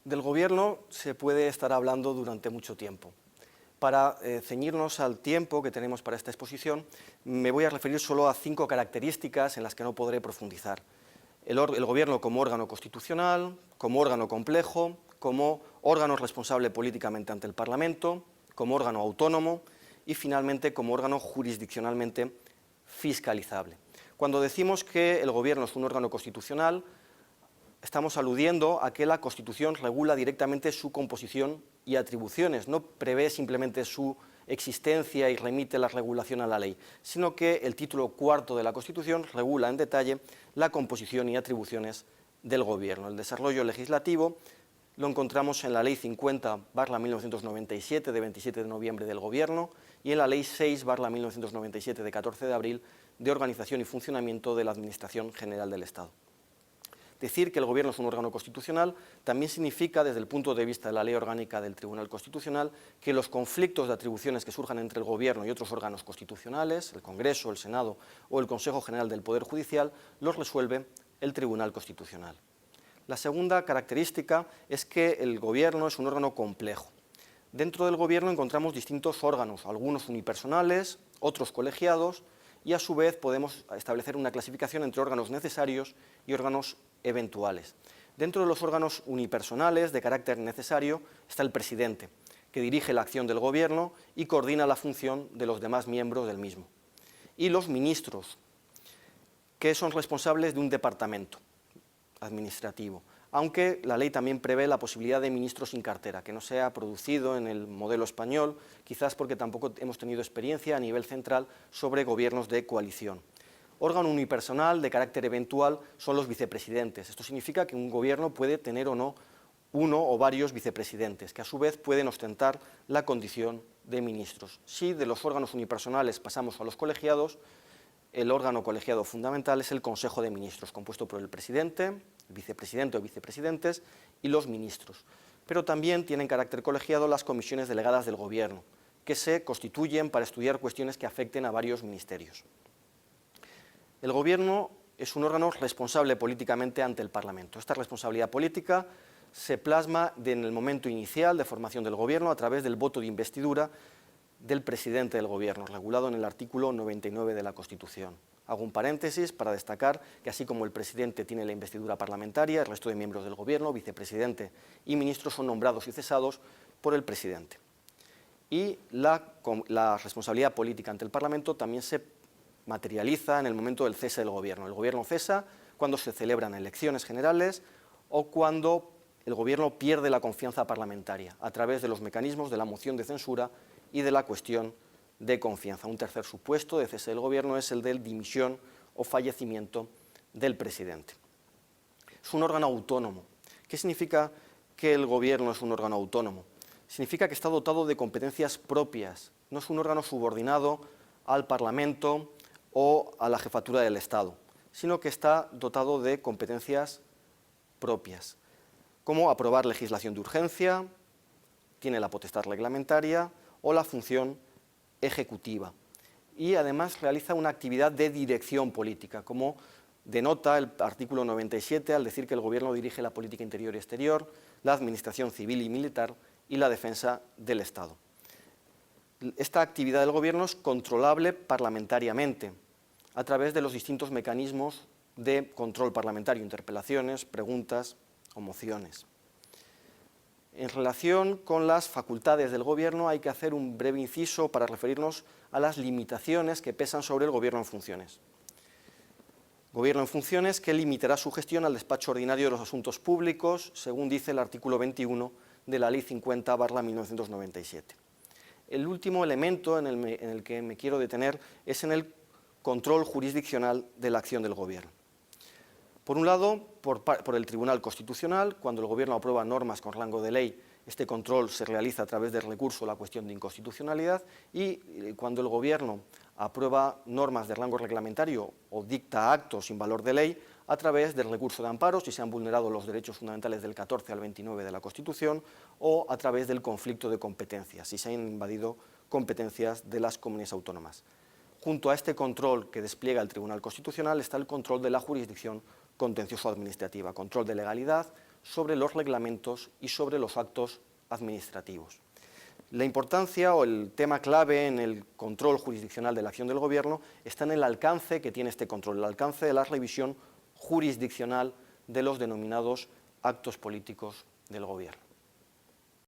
Del Gobierno se puede estar hablando durante mucho tiempo. Para ceñirnos al tiempo que tenemos para esta exposición, me voy a referir solo a 5 características en las que no podré profundizar. El Gobierno como órgano constitucional, como órgano complejo, como órgano responsable políticamente ante el Parlamento, como órgano autónomo y finalmente como órgano jurisdiccionalmente fiscalizable. Cuando decimos que el Gobierno es un órgano constitucional, estamos aludiendo a que la Constitución regula directamente su composición y atribuciones, no prevé simplemente su existencia y remite la regulación a la ley, sino que el título cuarto de la Constitución regula en detalle la composición y atribuciones del Gobierno. El desarrollo legislativo lo encontramos en la Ley 50/1997 de 27 de noviembre del Gobierno y en la Ley 6/1997 de 14 de abril de organización y funcionamiento de la Administración General del Estado. Decir que el Gobierno es un órgano constitucional también significa, desde el punto de vista de la Ley Orgánica del Tribunal Constitucional, que los conflictos de atribuciones que surjan entre el Gobierno y otros órganos constitucionales, el Congreso, el Senado o el Consejo General del Poder Judicial, los resuelve el Tribunal Constitucional. La segunda característica es que el Gobierno es un órgano complejo. Dentro del Gobierno encontramos distintos órganos, algunos unipersonales, otros colegiados, y a su vez podemos establecer una clasificación entre órganos necesarios y órganos eventuales. Dentro de los órganos unipersonales de carácter necesario está el presidente, que dirige la acción del Gobierno y coordina la función de los demás miembros del mismo. Y los ministros, que son responsables de un departamento administrativo, aunque la ley también prevé la posibilidad de ministros sin cartera, que no se ha producido en el modelo español, quizás porque tampoco hemos tenido experiencia a nivel central sobre gobiernos de coalición. Órgano unipersonal de carácter eventual son los vicepresidentes. Esto significa que un gobierno puede tener o no uno o varios vicepresidentes, que a su vez pueden ostentar la condición de ministros. Si de los órganos unipersonales pasamos a los colegiados, el órgano colegiado fundamental es el Consejo de Ministros, compuesto por el presidente, el vicepresidente o vicepresidentes y los ministros. Pero también tienen carácter colegiado las comisiones delegadas del Gobierno, que se constituyen para estudiar cuestiones que afecten a varios ministerios. El Gobierno es un órgano responsable políticamente ante el Parlamento. Esta responsabilidad política se plasma en el momento inicial de formación del Gobierno a través del voto de investidura del presidente del Gobierno, regulado en el artículo 99 de la Constitución. Hago un paréntesis para destacar que así como el presidente tiene la investidura parlamentaria, el resto de miembros del Gobierno, vicepresidente y ministros son nombrados y cesados por el presidente. Y la responsabilidad política ante el Parlamento también se materializa en el momento del cese del Gobierno. El Gobierno cesa cuando se celebran elecciones generales o cuando el Gobierno pierde la confianza parlamentaria a través de los mecanismos de la moción de censura y de la cuestión de confianza. Un tercer supuesto de cese del Gobierno es el de dimisión o fallecimiento del presidente. Es un órgano autónomo. ¿Qué significa que el Gobierno es un órgano autónomo? Significa que está dotado de competencias propias, no es un órgano subordinado al Parlamento o a la jefatura del Estado, sino que está dotado de competencias propias, como aprobar legislación de urgencia, tiene la potestad reglamentaria o la función ejecutiva. Y además realiza una actividad de dirección política, como denota el artículo 97 al decir que el Gobierno dirige la política interior y exterior, la administración civil y militar y la defensa del Estado. Esta actividad del Gobierno es controlable parlamentariamente a través de los distintos mecanismos de control parlamentario, interpelaciones, preguntas o mociones. En relación con las facultades del Gobierno hay que hacer un breve inciso para referirnos a las limitaciones que pesan sobre el Gobierno en funciones. Gobierno en funciones que limitará su gestión al despacho ordinario de los asuntos públicos, según dice el artículo 21 de la Ley 50/1997. El último elemento en el que me quiero detener es en el control jurisdiccional de la acción del Gobierno. Por un lado, por el Tribunal Constitucional, cuando el Gobierno aprueba normas con rango de ley, este control se realiza a través del recurso a la cuestión de inconstitucionalidad, y cuando el Gobierno aprueba normas de rango reglamentario o dicta actos sin valor de ley, a través del recurso de amparo, si se han vulnerado los derechos fundamentales del 14 al 29 de la Constitución, o a través del conflicto de competencias, si se han invadido competencias de las comunidades autónomas. Junto a este control que despliega el Tribunal Constitucional está el control de la jurisdicción contencioso-administrativa, control de legalidad, sobre los reglamentos y sobre los actos administrativos. La importancia o el tema clave en el control jurisdiccional de la acción del Gobierno está en el alcance que tiene este control, el alcance de la revisión jurisdiccional de los denominados actos políticos del Gobierno.